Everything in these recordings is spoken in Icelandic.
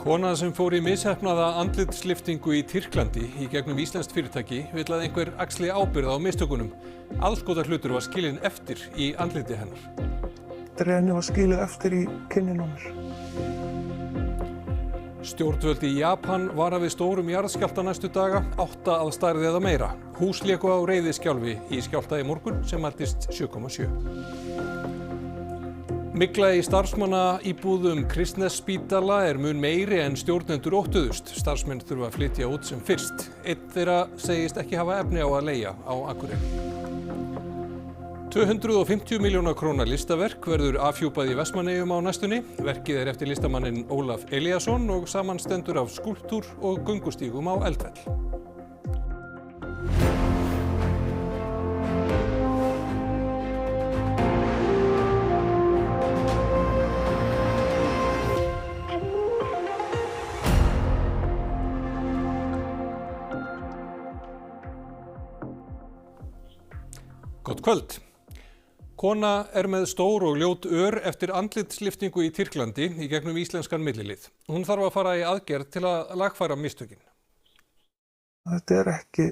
Kona sem fór í misheppnaða andlitslyftingu í Tyrklandi í gegnum íslenskt fyrirtæki vill að einhver axli ábyrgð á mistökunum. Aðskotahlutur var skilinn eftir í andliti hennar. Henni var skilið eftir í kinninu á mér. Stjórnvöld í Japan vara við stórum jarðskjálfta næstu daga, 8 að stærð eða meira. Hús léku á reiðiskjálfi í skjálfta í morgun sem mældist 7,7. Mygla í starfsmannaíbúðum Kristnesspítala mun meiri en stjórnendur óttuðust. Starfsmenn þurfa að flytja út sem fyrst. Einn þeirra segist ekki hafa efni á að leigja á Akureyri. 250 milljóna króna listaverk verður afhjúpað í Vestmannaeyjum á næstunni. Verkið eftir listamanninn Ólaf Elíasson og samanstendur af skúlptúr og göngustígum á Eldfell. Gott kvöld. Kona með stór og ljót ör eftir andlitslyftingu í Tyrklandi í gegnum íslenskan millilið. Hún þarf að fara í aðgerð til að lagfæra mistökin. Þetta ekki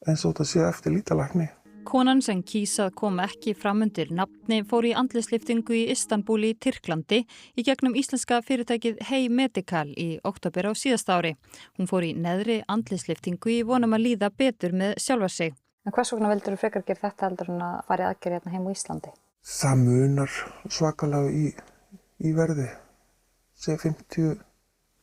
eins og þetta sé eftir lýtalækni. Konan sem kýs að koma ekki fram undir nafni fór í andlitslyftingu í Istanbúl í Tyrklandi í gegnum íslenska fyrirtækið Hey Medical í október á síðasta ári. Hún fór í neðri andlitslyftingu í vonum að líða betur með sjálfa sig. En hvers vegna vildur þú frekar gera þetta heldur en að fara í aðgerð hérna heim á Íslandi? Það munar svakalega í verði, sé 50%.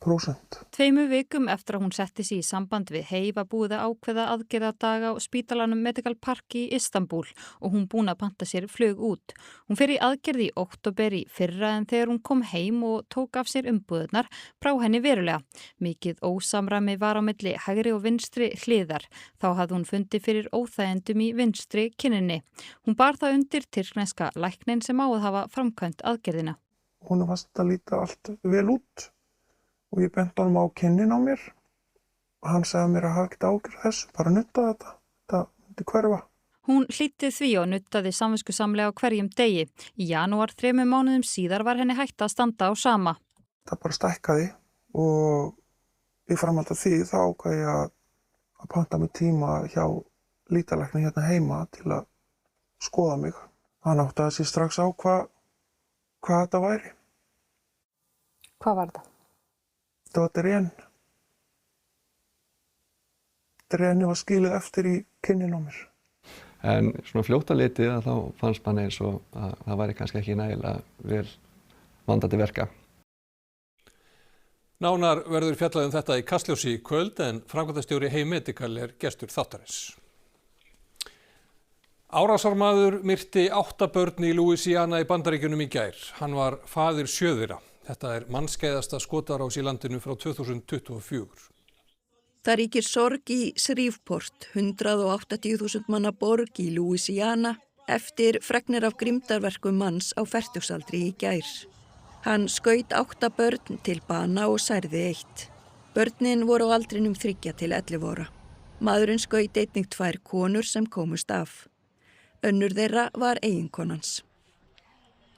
2 vikum eftir að hún setti sig í samband við Hey var búið að ákveða aðgerðardaga á spítalanum Medical Park í Istanbúl og hún búin að panta sér flug út. Hún fer í aðgerð í október í fyrra en þegar hún kom heim og tók af sér umbúðirnar brá henni verulega. Mikið ósamræmi var á milli hægri og vinstri hliðar. Þá hafði hún fundið fyrir óþægendum í vinstri kinninni. Hún bar það undir tyrkneska læknin sem á að hafa framkvæmt aðgerðina. Hún fannst að líta allt vel út. Og ég benti honum á kinnin á mér og hann sagði mér að hafa ekkert áhyggjur af þessu, bara nutta þetta myndi hverfa. Hún hlýddi því og nuttaði samviskusamlega á hverjum degi. Í janúar 3 mánuðum síðar var henni hætt að standa á sama. Það bara stækkaði og í framhaldi af því þá ákvað ég að panta mig tíma hjá lýtalækni hérna heima til að skoða mig. Hann áttaði sig strax á hvað þetta væri. Hvað var þetta? Þetta var drenni var skilið eftir í kinninu á mér. En svona fljóta litið þá fannst manni eins og að það væri kannski ekki nægilega vel vandandi verka. Nánar verður fjallað þetta í Kastljósi í kvöld en framkvæmdastjóri Hey Medical gestur þáttarins. Árásarmaður myrti 8 börn í Louisiana í Bandaríkjunum í gær. Hann var faðir 7 þeirra. Þetta mannskæðasta skotárás í landinu frá 2024. Það ríkir sorg í Shreveport, 180.000 manna borg í Louisiana, eftir fregnir af grimmdarverkum manns á fertugsaldri í gær. Hann skaut 8 börn til bana og særði 1. Börnin voru á aldrinum 3 til 11 ára. Maðurinn skaut einnig 2 konur sem komust af. Önnur þeirra var eiginkonans.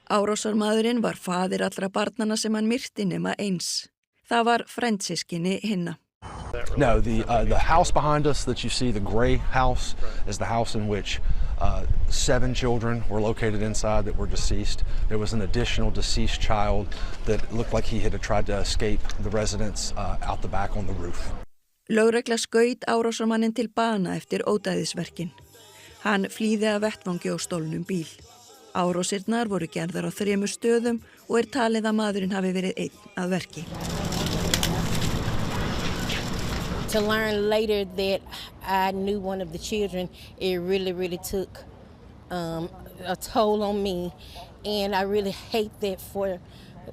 Árásarmaðurinn var faðir allra barnanna sem hann myrti nema eins. Það var frændsystkini hinna. No, the house behind us that you see, the gray house, is the house in which 7 children were located inside that were deceased. There was an additional deceased child that looked like he had tried to escape the residence out the back on the roof. Lögregla skaut árásarmanninn til bana eftir ódæðisverkin. Hann flýði af vettvangi á stolnum bíl. Árásirnar voru gerðar á 3 stöðum og talið að maðurinn hafi verið einn að verki. To learn later that I knew one of the children, it really took a toll on me, and I really hate that for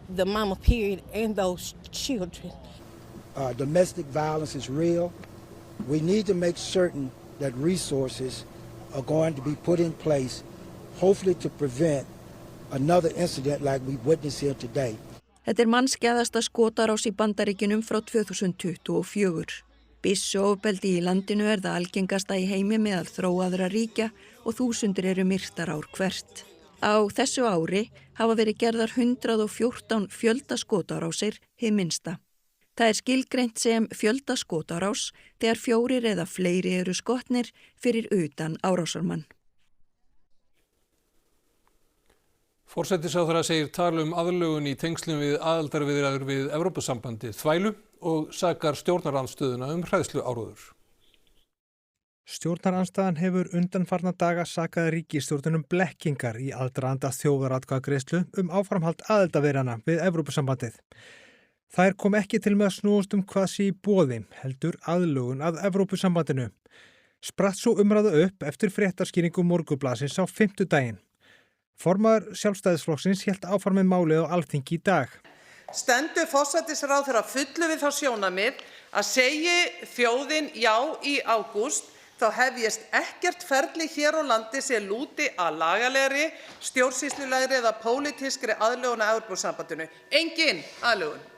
the mama period and those children. Domestic violence is real. We need to make certain that resources are going to be put in place, hopefully to prevent another incident like we witnessed here today. Þetta mannskæðasta skotárás í Bandaríkjunum frá 2024. Byssuofbeldi í landinu það algengasta í heimi meðal þróaðra ríkja og þúsundir eru myrtar ár hvert. Á þessu ári hafa verið gerðar 114 fjöldaskotárásir hið minnsta. Það er skilgreint sem fjölda skotárás þegar 4 eða fleiri eru skotnir fyrir utan árásarmann. Forsætisráðherra segir aðlögun í tengslum við aðildarviðræður við Evrópusambandið þvælu og sakar stjórnarandstöðuna hræðsluáróður. Stjórnarandstaðan hefur undanfarna daga sakað ríkisstjórnum blekkingar í aðdraganda þjóðaratkvæðagreiðslu áframhald aðildarviðræðna við Evrópusambandið. Þær kom ekki til með að snúast hvað sé í boði, heldur aðlögun að Evrópusambandinu. Spratt svo umræða upp eftir fréttaskýringu Morgunblaðsins á 5. daginn. Formaður Sjálfstæðisflokksins hélt áfram með málið á Alþingi í dag. Stendur forsætisráðherra fullu við þá sjónarmið að segi þjóðin já í ágúst, þá hefjist ekkert ferli hér á landi sem lúti að lagalegri, stjórnsýslulegri eða pólitískri aðlögun að Evrópusambandinu. Engin aðlögun.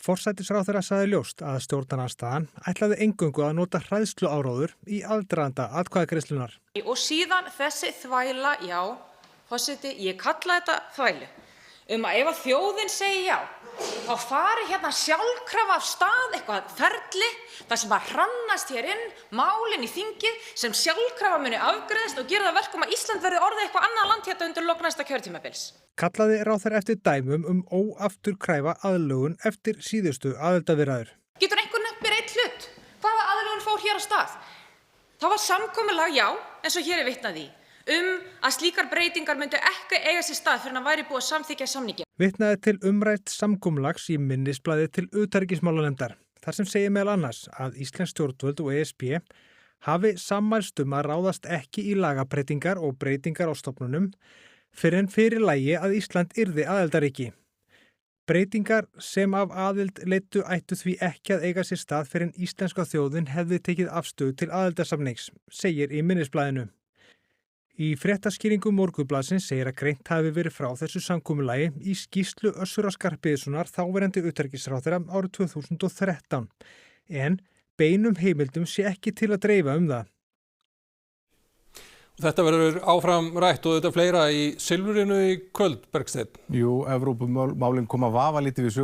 Forsætisráðherra sagði ljóst að stjórnarandstaðan ætlaði eingöngu að nota hræðsluáróður í aðdraganda atkvæðagreiðslunnar. Og síðan þessi þvæla, já, forseti, ég kalla þetta þvælu, að ef að þjóðin segi já, þá fari hérna sjálfkrafa af stað eitthvað ferli, þar sem að hrannast hér inn málin í þingið sem sjálfkrafa muni afgreiðast og gera það verkum að Ísland verði orðið eitthvað annað land hérna undir lok næsta kjörtímabils. Kallaði ráðherra eftir dæmum óafturkræfa aðlögun eftir síðustu aðildarviðræður. Getur einhver nefnt mér einn hlut? Hvaða aðlögun fór hér af stað? Það var samkomulag, já, eins og hér er vitnað í, að slíkar breytingar myndu ekki eiga sér stað fyrir að væri búið að samþykkja samninginn. Vitnaði til umrætt samkomulags í minnisblaði til utanríkismálanefndar, þar sem segir meðal annars að íslensk stjórnvöld og ESB hafi sammælst að ráðast ekki í lagabreytingar og breytingar á stofnunum fyrr en fyrir lagi að Ísland yrði aðildarríki. Breytingar sem af aðild leiddu ættu því ekki að eiga sér stað fyrr en íslenska þjóðin hefði tekið afstöðu til aðildarsamnings, segir í minnisblaðinu. Í fréttaskýringu Morgunblaðsins segir að greint hafi verið frá þessu samkomulagi í skýrslu Össurar Skarphéðinssonar þáverandi utanríkisráðherra árið 2013, en beinum heimildum sé ekki til að dreifa það. Þetta verður áfram rætt og þetta fleira í Silfrinu í kvöld, Bergsteinn. Jú, Evrópumálin koma vafalítið við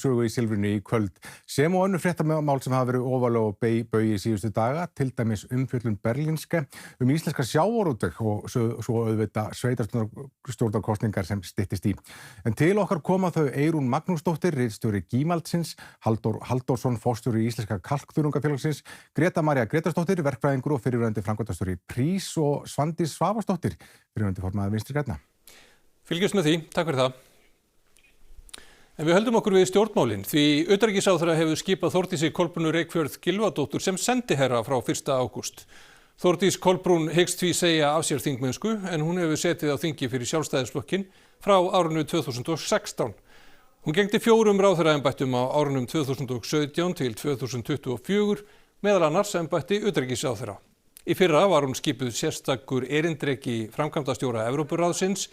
sögu í Silfrinu í kvöld. Sem og önnur fréttamál sem hafa verið ofarlega og baui síðustu daga, til dæmis umfjöllun Berlínske íslenska sjávarútveg og svo auðvitað sveitarstjórnarkosningar sem styttist í. En til okkar koma þau Eyrún Magnúsdóttir, ritstjóri Gímaldsins, Halldór Halldórsson, forstjóri Íslenska kalkþörungafélagsins, Greta María Gretarsdóttir, verkfræðingur og fyrrverandi framkvæmdastjóri Prís og Svandís Svavarsdóttir, fyrrverandi formaður Vinstri grænna. Fylgjumst með því, takk fyrir það. En við höldum okkur við stjórnmálin því utanríkisráðherra hefur skipað Þórdísi Kolbrúnu Reykfjörð Gylfadóttur sem sendiherra frá 1. ágúst. Þórdís Kolbrún hyggst því segja af sér þingmennsku en hún hefur setið á þingi fyrir Sjálfstæðisflokkinn frá árinu 2016. Hún gegndi 4 ráðherraembættum á árunum 2017 til 2024, meðal annars embætti utanríkisráðherra. Í fyrra var hún skipuð sérstakur erindreki framkvæmdastjóra Evrópuráðsins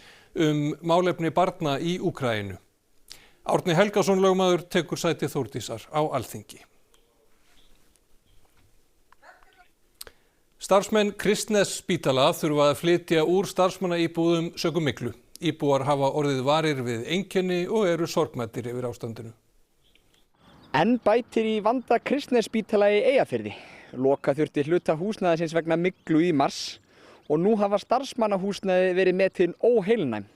málefni barna í Úkraínu. Árni Helgason lögmaður tekur sæti Þórdísar á Alþingi. Starfsmenn Kristnes spítala þurfa að flytja úr starfsmannaíbúðum sökum myglu. Íbúar hafa orðið varir við einkenni og eru sorgmæddir yfir ástandinu. Enn bætir í vanda Kristnes spítala í Eyjafirði. Loka þurfti hluta húsnæðisins vegna myglu í mars og nú hafa starfsmannahúsnæði verið metin óheilnæm.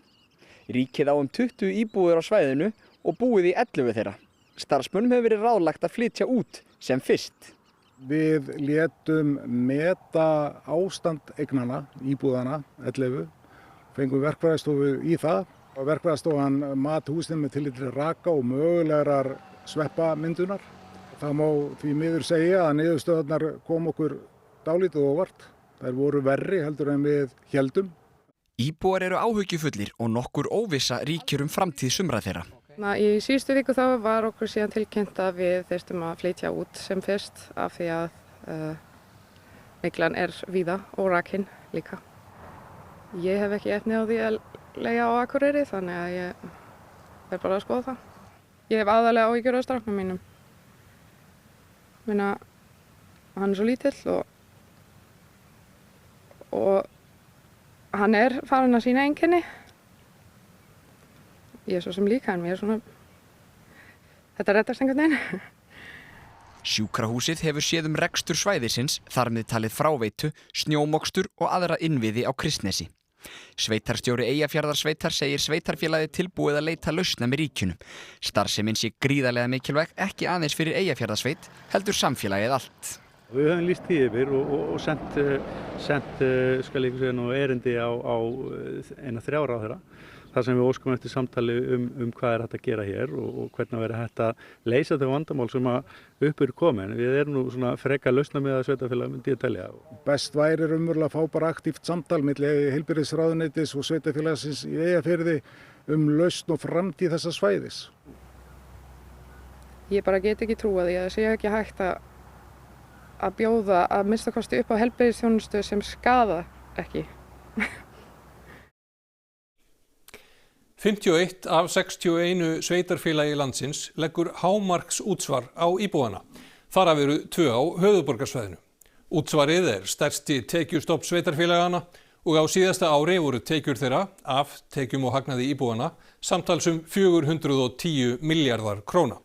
Ríkið á 20 íbúðir á svæðinu og búið í 11 þeirra. Starfsmönnum hefur verið ráðlagt að flytja út sem fyrst. Við létum meta ástand eignanna, íbúðana 11, fengum verkfræðistofu í það og verkfræðistofan mat húsinu með tilliti til raka og mögulegar sveppamyndunar. Það má því miður segja að niðurstöðurnar kom okkur dálítið óvart. Þær voru verri heldur en við héldum. Íbúar eru áhyggjufullir og nokkur óvissa ríkir framtíð sumra þeirra. Í síðustu viku þá var okkur síðan tilkynnt að við þurftum að flytja út sem fyrst af því að myglan er víða og rakinn líka. Ég hef ekki efni á því að leigja á Akureyri þannig að ég verð bara að skoða það. Ég hef aðalega áhyggjur af stráknum mínum. Hann er svo lítill og hann er farin að sýna einkenni. Ég er svo sem líka en mér er svona, þetta reddast einhvern veginn. Sjúkrahúsið hefur séð rekstur svæðisins, þar með talið fráveitu, snjómokstur og aðra innviði á Kristnesi. Sveitarstjóri Eyjafjarðarsveitar segir sveitarfélagið tilbúið að leita lausna með ríkinu. Starfsemin sé gríðarlega mikilvæg, ekki aðeins fyrir Eyjafjarðarsveit, heldur samfélagið allt. Við höfum lýst því yfir og sent erindi á eina 3 ráðherra. Það sem við óskum eftir samtali hvað hægt að gera hér og hvernig verður hægt að leysa þau vandamál sem upp eru komin. Við erum nú svona frekar lausna með að sveitarfélag myndi ég telja. Best væri raunverulega að fá bara aktíft samtal milli heilbrigðisráðuneytis og sveitarfélagsins í Eyjafirði lausn og framtíð þessa svæðis. Ég bara get ekki trúað því að það sé ekki hægt að bjóða að minnsta kosti upp á heilbrigðisþjónustu sem skaða ekki. 51 af 61 sveitarfélagi landsins leggur hámarksútsvar á íbúana. Þar af eru 2 á höfuðborgarsvæðinu. Útsvarið stærsti tekjustofn sveitarfélagana og á síðasta ári voru tekjur þeirra af tekjum og hagnaði íbúana samtals 410 milljarðar króna.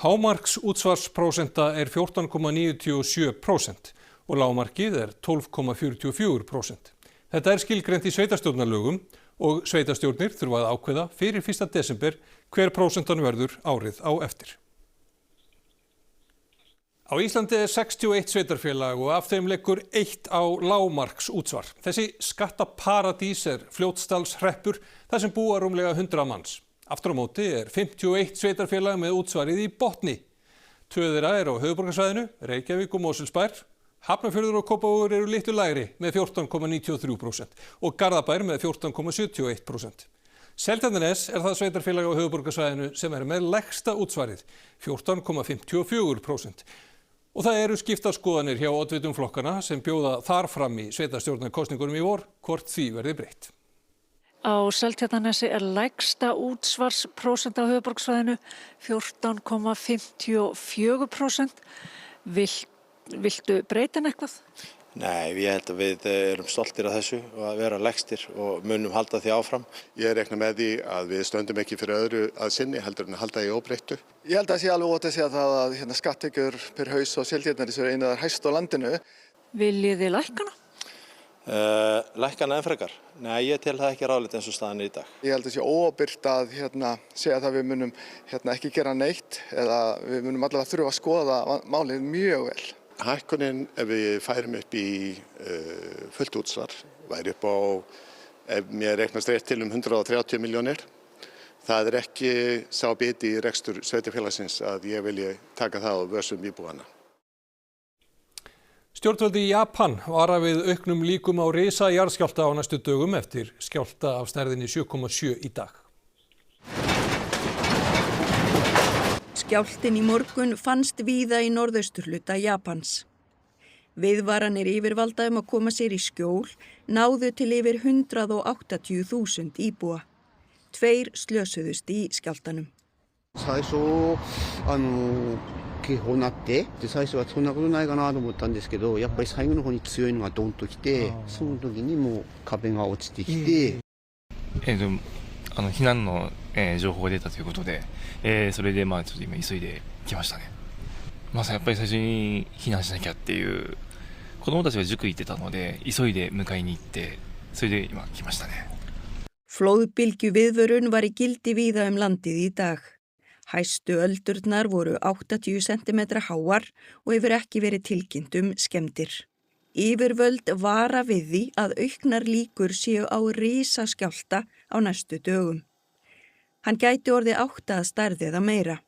Hámarksútsvarsprósenta 14,97% og lágmarkið 12,44%. Þetta skilgreint í sveitarstjórnarlögum og sveitarstjórnir þurfa að ákveða fyrir 1. desember hver prósentan verður árið á eftir. Á Íslandi 61 sveitarfélag og af þeim leggur 1 á lágmarksútsvar. Þessi skattaparadís Fljótsdalshreppur þar sem búa rúmlega 100 manns. Aftur á móti 51 sveitarfélag með útsvarið í botni. 2 þeirra á höfuðborgarsvæðinu, Reykjavík og Mosfellsbær. Hafnarfjörður og Kópavogur eru litlu lægri með 14,93% og Garðabær með 14,71%. Seltjarnarnes það sveitarfélag á höfuðborgarsvæðinu sem með lægsta útsvarið, 14,54%. Og það eru skiptar skoðanir hjá oddvitum flokkana sem bjóða þar fram í sveitarstjórnarkosningunum í vor, hvort því verði breytt. Á Seltjarnarnesi lægsta útsvarsprósent á höfuðborgarsvæðinu, 14,54%. Viltu breyta eitthvað? Nei, ég held að við erum stoltir af þessu og að vera lægstir og munum halda því áfram. Ég rekna með því að við stöndum ekki fyrir öðru að sinni heldur en að halda því óbreyttu. Ég held að sé alveg ótt að segja það að skatttekjur per haus og Seltjarnarnesi eru einu af þær hæstu á landinu. Viljið þið lækkana? Lækkana en frekar? Nei, ég tel það ekki ráðlegt eins og staðan í dag. Ég held að sé óábyrgt að segja það við munum ekki gera neitt eða við munum allavega þurfa að skoða málið mjög vel. Hækkunin ef við færum upp í fullt útsvar væri upp á, ef mér reiknast rétt til 130 milljónir. Það ekki sá biti í rekstur sveitarfélagsins að ég vilji taka það á vössum íbúana. Stjórnvöld í Japan vara við auknum líkum á risajarðskjálfta á næstu dögum eftir skjálfta af stærðinni 7,7 í dag. Skjálftinn í morgun fannst víða í norðausturhluta Japans. Viðvaranir yfirvalda að koma sér í skjól náðu til yfir 180.000 íbúa. 2 slösuðust í skjálftanum. 警報になって最初はそんなことないかなと思ったんですけど、やっぱり最後の方に強いのがドンと来て、その時にもう壁が落ちてきて、避難の情報が出たということで、それでちょっと今急いで来ましたね。やっぱり最初に避難しなきゃっていう子供たちが塾行ってたので急いで迎えに行って、それで今来ましたね。Flóðbylgju viðvörun var í gildi víða landið í dag. Hæstu öldurnar voru 80 cm háar og hefur ekki verið tilkynnt skemmdir. Yfirvöld vara við því að auknar líkur séu á risaskjálfta á næstu dögum. Hann gæti orðið 8 að stærð eða meira.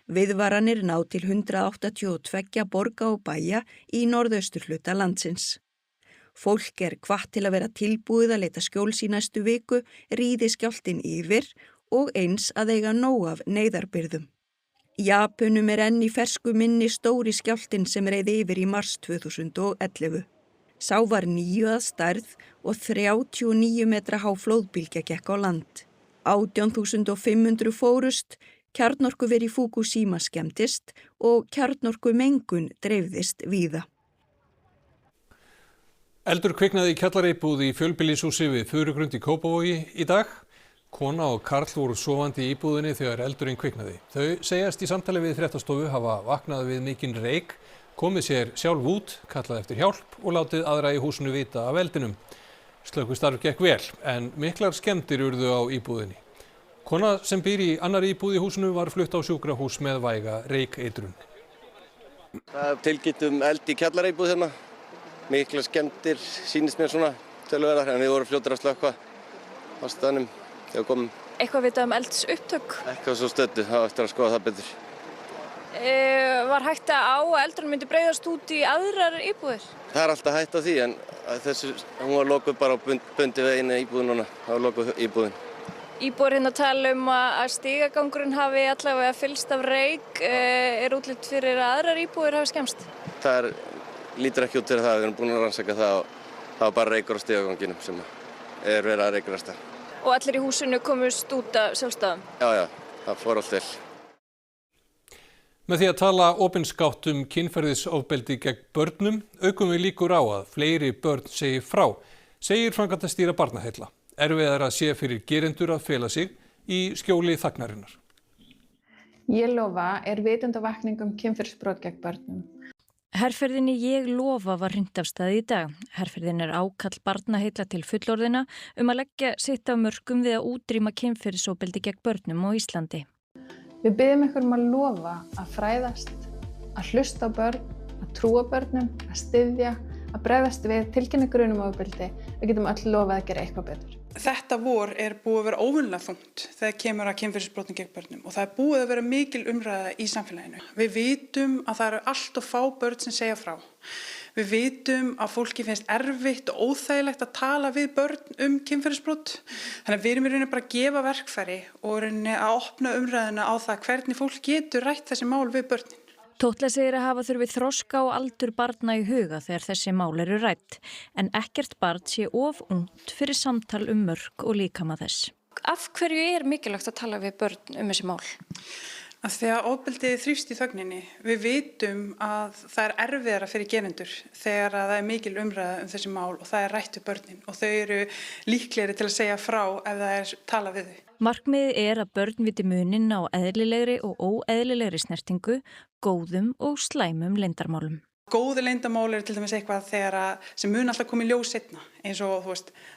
Viðvaranir ná til 182 borga og bæja í norðausturhluta landsins. Fólk hvatt til að vera tilbúið að leita skjóls í næstu viku, ríði skjálftinn yfir og eins að eiga nóg af neyðarbirgðum. Japunum enn í fersku minni stóri skjálftinn sem reið yfir í mars 2011. Sá var 9 að stærð og 39 metra há flóðbylgja gekk á land. 18.500 fórust, kjarnorkuver í Fukushima skemmtist og kjarnorkumengun dreifðist víða. Eldur kviknaði í kjallareibúð í fjölbýlishúsi við Furugrund í Kópavogi í dag. Kona og karl voru sofandi í íbúðinni þegar eldurinn kviknaði. Þau segjast í samtali við fréttastofu hafa vaknað við mikinn reyk, komið sér sjálf út, kallað eftir hjálp og látið aðra í húsinu vita af eldinum. Slökkvistarf gekk vel, en miklar skemmdir urðu á íbúðinni. Kona sem býr í annarri íbúð í húsinu var flutt á sjúkrahús með væga reykeitrun. Það tilkynnt eld í kjallaríbúð hérna. Miklar skemmdir sýnist mér svona töluverðar, en við vorum fljótir að slökkva á staðnum þegar komum. Eitthvað vitað eldsupptök? Eitthvað svo stöddu, það var eftir að skoða það betur. Var hætta á að eldurinn myndi breiðast út í aðrar íbúðir? Það er alltaf hætta á því, en hún var lokuð bara á bundi við einu íbúðin núna. Það var lokuð íbúðin. Íbúar hérna tala að stígagangurinn hafi allavega fyllst af reyk. Er útlit fyrir að aðrar íbúðir hafi skemmst? Það lítur ekki út fyrir það, við erum búin að rannsaka það og það var bara reykur á stígaganginum sem er verið að reykrast þar. Og allir í húsinu komust út af sjálfstæðum? Já, það fór allt vel. Með því að tala opinskátt kynferðisofbeldi gegn börnum aukum við líkur á að fleiri börn segi frá, segir framkvæmdastýra Barnaheilla. Erfiðara sé fyrir gerendur að fela sig í skjóli þagnarinnar. Ég lofa vitundarvakning kynferðisbrot gegn börnum. Herferðinni Ég lofa var hrint af stað í dag. Herferðin ákall Barnaheilla til fullorðina að leggja sitt af mörkum við að útrýma kynferðisofbeldi gegn börnum á Íslandi. Við biðjum ykkur að lofa að fræðast, að hlusta á börn, að trúa börnum, að styðja, að bregðast við, tilkynna grun ofbeldi. Við getum öll lofað að gera eitthvað betur. Þetta vor búið að vera óvenjulega þungt þegar kemur að kynferðisbrotum gegn börnum og það búið að vera mikil umræða í samfélaginu. Við vitum að það eru allt of fá börn sem segja frá. Við vitum að fólki finnst erfitt og óþægilegt að tala við börn kynferðisbrot. Þannig að við erum í rauninni bara að gefa verkfæri og rauninni að opna umræðuna á það hvernig fólk getur rætt þessi mál við börnin. Tótla segir að hafa þurfi þroska og aldur barna í huga þegar þessi mál eru rædd, en ekkert barn sé of ungt fyrir samtal mörk og líkama þess. Af hverju mikilvægt að tala við börn þessi mál? Af því að ofbeldið þrífst í þögninni. Við vitum að það erfiðara fyrir gerendur þegar að það mikil umræða þessi mál og það rætt við börnin og þau eru líklegri til að segja frá ef það talað við þau. Markmiðið að börn viti muninn á eðlilegri og óeðlilegri snertingu, góðum og slæmum leyndarmálum. Góði leyndarmál til dæmis eitthvað sem mun alltaf koma í ljós seinna, eins og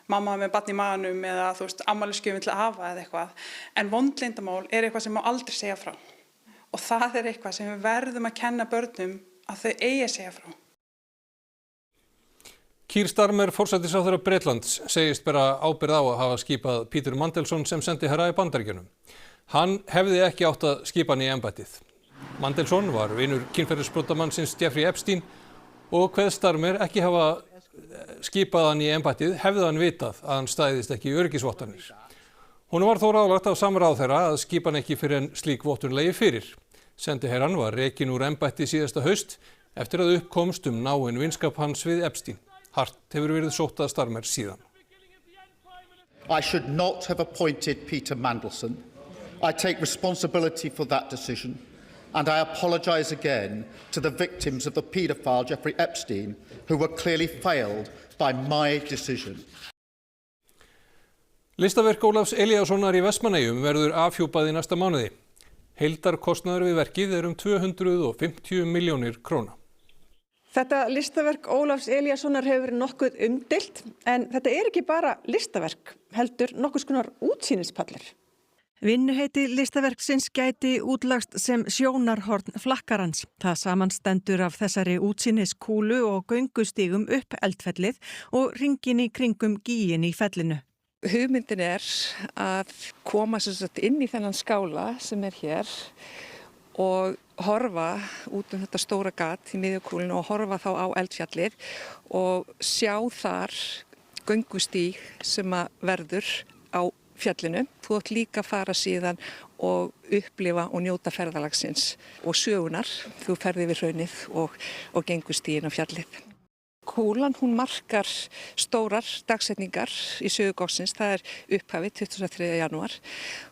mamma með barn í maganum eða afmælisgjöfin til að hafa eða eitthvað. En vond leyndarmál eitthvað sem má aldrei segja frá. Og það eitthvað sem við verðum að kenna börnum að þau eigi að segja frá. Keir Starmer, forsætisráðherra Bretlands, segist bera ábyrgð á að hafa skipað Peter Mandelson sem sendiherra í Bandaríkjunum. Hann hefði ekki átt að skipa hann í embættið. Mandelson var vinur kynferðisbrotamannsins Jeffrey Epstein og kveðst Starmer ekki hafa skipað hann í embættið hefði hann vitað að hann stæðist ekki í öryggisvottanir. Honum var þó ráðlagt af sama ráðherra að skipa hann ekki fyrir en slík vottun lægi fyrir. Sendiherrann var rekinn úr embætti síðasta haust eftir að uppkomst náinn vinskap hans við Epstein. Hart hefur verið sótt að Starmer síðan. I should not have appointed Peter Mandelson. I take responsibility for that decision and I apologise again to the victims of the paedophile Jeffrey Epstein who were clearly failed by my decision. Listaverk Ólafs Elíassonar í Vestmannaeyjum verður afhjúpað í næsta mánuði. Heildarkostnaður við verkið 250 milljónir króna. Þetta listaverk Ólafs Elíassonar hefur verið nokkuð umdeilt, en þetta ekki bara listaverk, heldur nokkurs konar útsýnispallir. Vinnuheiti listaverksins gæti útlagst sem sjónarhorn flakkarans. Það samanstendur af þessari útsýniskúlu og göngustígum upp eldfellið og hringinn í kringum gíginn í fellinu. Hugmyndin að koma inn í þennan skála sem hér og horfa út þetta stóra gat í miðjukúlinu og horfa þá á eldfjallið og sjá þar göngustíg sem verður á fjallinu. Þú átt líka að fara síðan og upplifa og njóta ferðalagsins og sögunar. Þú ferði við hraunið og gengustíginn á fjallið. Kúlan hún markar stórar dagsetningar í sögu gossins, það upphafið 23. janúar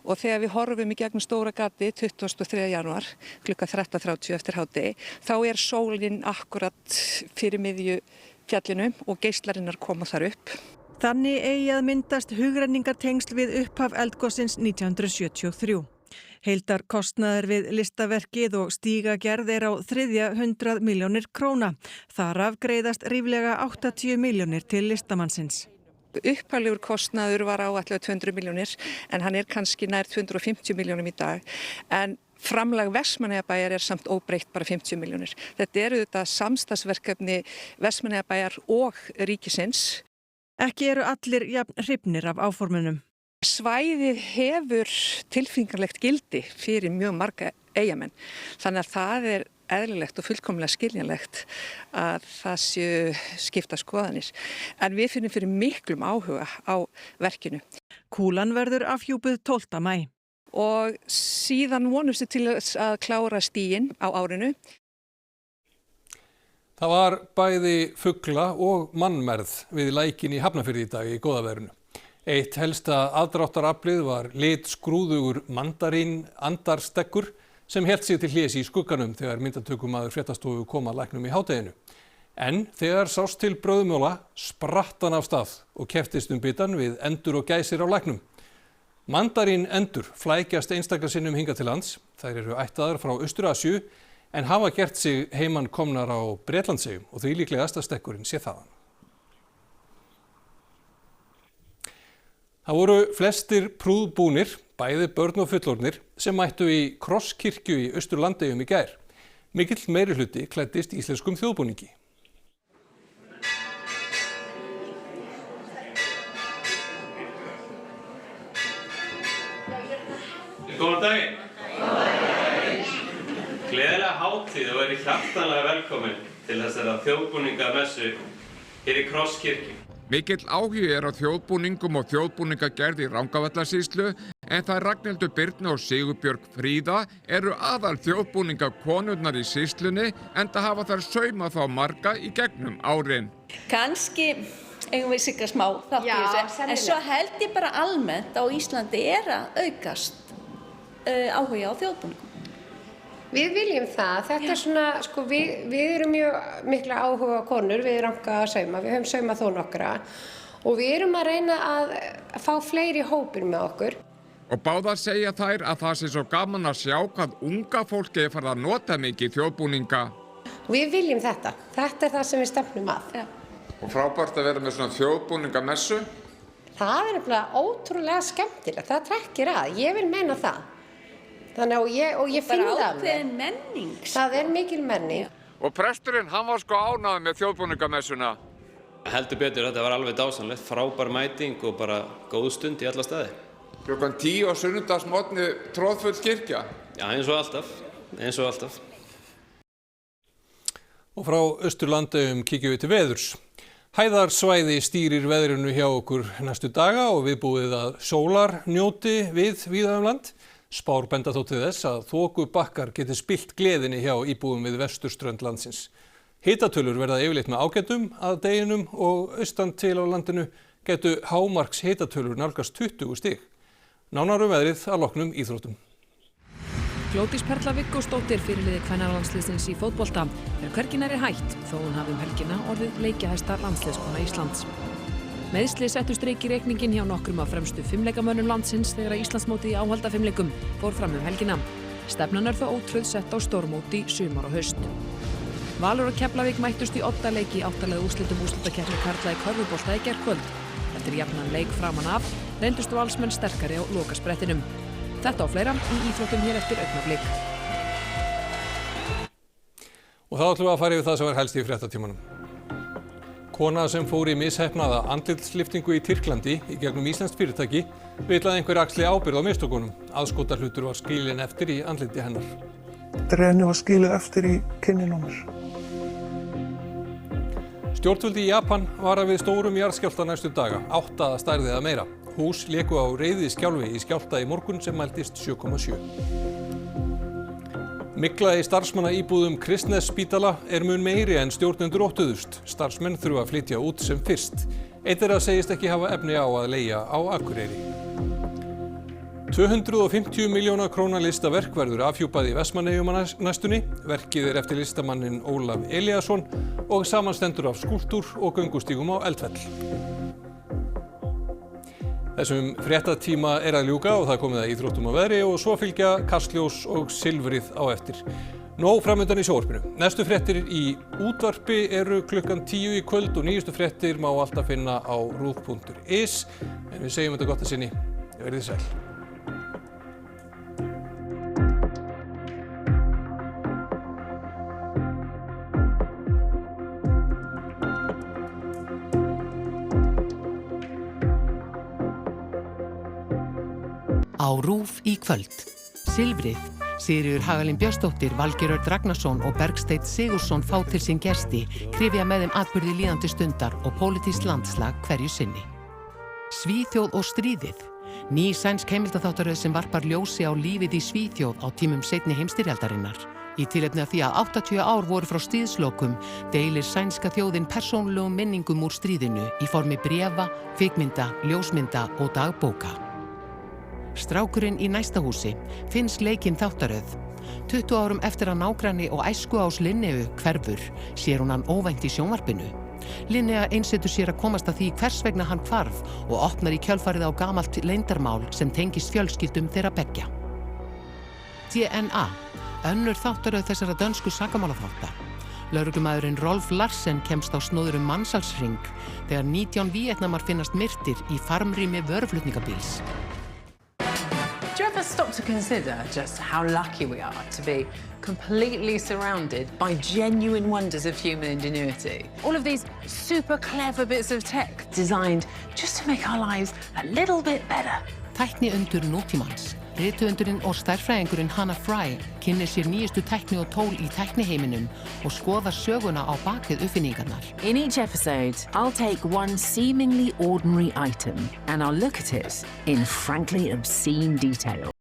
og þegar við horfum í gegnum stóra gati 23. janúar klukkan 13:30 eftir hádegi, þá sólin akkurat fyrir miðju fjallinu og geislarinnar koma þar upp. Þannig eigi að myndast hugrenningatengsl við upphaf eldgossins 1973. Heildarkostnaður við listaverkið og stígagerð á 300 milljónir króna. Þaraf greiðast ríflega 80 milljónir til listamannsins. Upphaflegur kostnaður var áætlaður 200 milljónir en hann kannski nær 250 milljónum í dag. En framlag Vestmannaeyjabæjar samt óbreytt bara 50 milljónir. Þetta þetta samstarfsverkefni Vestmannaeyjabæjar og ríkisins. Ekki eru allir jafn hrifnir af áformunum. Svæðið hefur tilfinningarlegt gildi fyrir mjög marga eyjamenn. Þannig að það eðlilegt og fullkomlega skiljanlegt að það séu skipta skoðanir. En við finnum fyrir miklum áhuga á verkinu. Kúlan verður afhjúpuð 12. maí. Og síðan vonumst við til að klára stíginn á árinu. Það var bæði fugla og mannmergð við lækinn í Hafnarfirði í dag í góða veðrinu. Eitt helsta aðdráttaraflið var litskrúðugur mandarín andarstekkur sem hélt sig til hlés í skugganum þegar myndatökumaður Fréttastofu kom að læknum í hádeginu. En þegar sást til brauðmjóla spratt hann af stað og kepptist bitann við endur og gæsir á læknum. Mandarín endur flækjast einstaka sinnum hingað til lands. Þær eru ættaðar frá Austur-Asíu en hafa gert sig heiman komnar á Bretlandseyjum og því líklegast að stekkurinn sé þaðan. Það voru flestir prúðbúnir, bæði börn og fullorðnir, sem mættu í Krosskirkju í Austur-Landeyjum í gær. Mikill meirihluti klæddist íslenskum þjóðbúningi. Góðan daginn. Gleðilega hátíð og verið hjartanlega velkomin til þessara þjóðbúningamessu hér í Krosskirkju. Mikill áhugi á þjóðbúningum og þjóðbúningagerð í Rangárvallasýslu en það Ragnhildur Birna og Sigurbjörg Fríða eru aðal þjóðbúningakonurnar í sýslunni enda hafa þær saumað þá marga í gegnum árin. Kannski eigum við sigga smá þátt í þessu, en svo held ég bara almennt á Íslandi að aukast áhugi á þjóðbúningum. Við viljum það. Þetta svona, við erum mjög mikla áhuga konur, við Ranga að sauma, við höfum saumað þó nokkra og við erum að reyna að fá fleiri hópur með okkur. Og báðar segja þær að það sé svo gaman að sjá hvað unga fólki farið að nota mikið þjóðbúninga. Við viljum þetta. Þetta það sem við stefnum að. Ja. Og frábært að vera með svona þjóðbúningamessu. Það nefnilega ótrúlega skemmtilegt, það trekkir að, ég vil meina það. Þannig og ég finn það. Bara ákveðin menning. Það mikil menning. Og presturinn, hann var ánægður með þjóðbúningamessuna. Heldur betur, þetta var alveg dásamlegt, frábær mæting og bara góð stund í alla staði. Klukkan 10 á sunnudagsmorgni troðfull kirkja. Já, eins og alltaf. Og frá Austurlandeyjum kíkjum við til veðurs. Hæðarsvæði stýrir veðrinu hjá okkur næstu daga og viðbúið að sólar njóti víða land. Spár benda þó til þess að þokubakkar geti spillt gleðinni hjá íbúum við vesturströnd landsins. Hitatölur verða yfirleitt með ágætum að deginum og austan til á landinu getu hámarks hitatölur nálgast 20 stig. Nánar veðrið að loknum íþróttum. Glódís Perla Viggósdóttir fyrirliði kvennalandsliðsins í fótbolta hvergi nærri hætt þó hún hafi helgina orðið leikjahæsta landsliðskona Íslands. Meiðsli settu strik í reikningin hjá nokkrum af fremstu fimmleikamönnum landsins þegar Íslandsmótið í áhaldafimmleikum fór fram helgina. Stefnan þó ótröð sett á stórmót í sumar og haust. Valur og Keflavík mættust í 8 leiki í 8 liða úrslitum úrslitakeppni karla í körfubolta í gærkvöld. Eftir jafnan leik framan af reyndust Valsmenn sterkari á lokasprettinum. Þetta og fleira í íþróttum hér eftir augnablik. Og þá ætlum við að fara yfir það sem helst í fréttatímanum. Kona sem fór í misheppnaða andlitsliftingu í Tyrklandi í gegnum íslenskt fyrirtæki vill að einhver axli ábyrgð á mistökunum. Aðskotarhlutur var skilinn eftir í andliti hennar. Renni var skilið eftir í kinninu á mér. Stjórnvöld í Japan vara við stórum jarðskjálfta næstu daga, 8 að stærð eða meira. Hús léku á reiðiskjálfi í skjálfta í morgun sem mældist 7,7. Mygla í starfsmannaíbúðum Kristnesspítala mun meiri en stjórnendur óttuðust. Starfsmenn þurfa að flytja út sem fyrst. Einn þeirra segist ekki hafa efni á að leigja á Akureyri. 250 milljóna króna listaverk verður afhjúpað í Vestmannaeyjum á næstunni. Verkið eftir listamanninn Ólaf Elíasson og samanstendur af skúlptúr og göngustígum á Eldfell. Þessum fréttatíma að ljúka og það komið að íþróttum og veðri og svo fylgja Kastljós og Silfrið á eftir. Nóg framundan í sjónvarpinu. Næstu fréttir í útvarpi eru klukkan 10 í kvöld og nýjustu fréttir má alltaf finna á ruv.is. En við segjum þetta gott að sinni. Verið sæl. Á RÚV í kvöld. Silfrið. Sigríður Hagalín Björnsdóttir, Valgerður Ragnarsson og Bergsteinn Sigurðsson fá til sín gesti, krifja með þeim atburði líðandi stundar og pólitískt landslag hverju sinni. Svíþjóð og stríðið. Ný sænsk heimildaþáttaröð sem varpar ljósi á lífið í Svíþjóð á tímum seinni heimsstyrjaldarinnar. Í tilefni af því að 80 ár voru frá stríðslokum deilir sænska þjóðin persónulegum minningum úr stríðinu í formi bréfa, kvikmynda, ljósmynda og dagbóka. Strákurinn í næsta húsi, finnst leikinn þáttaröð. 20 árum eftir að nágranni og æskuás Linneu hverfur, sér hún hann óvænt í sjónvarpinu. Linnea einsetur sér að komast að því hvers vegna hann hvarf og opnar í kjölfarið á gamalt leyndarmál sem tengist fjölskyldum þeirra beggja. DNA, önnur þáttaröð þessara dönsku sakamálaþátta. Lögreglumaðurinn Rolf Larsen kemst á snóður mannsalshring þegar 19 Víetnamar finnast myrtir í farmrými vöruflutningabíls. Do you ever stop to consider just how lucky we are to be completely surrounded by genuine wonders of human ingenuity? All of these super clever bits of tech designed just to make our lives a little bit better. Tækni undur nútímans. Rithöfundurinn og stærðfræðingurinn Hannah Fry kynnir sér nýjustu tækni og tól í tækniheiminum og skoðar söguna á bakvið uppfinningarnar. In each episode, I'll take one seemingly ordinary item and I'll look at it in frankly obscene detail.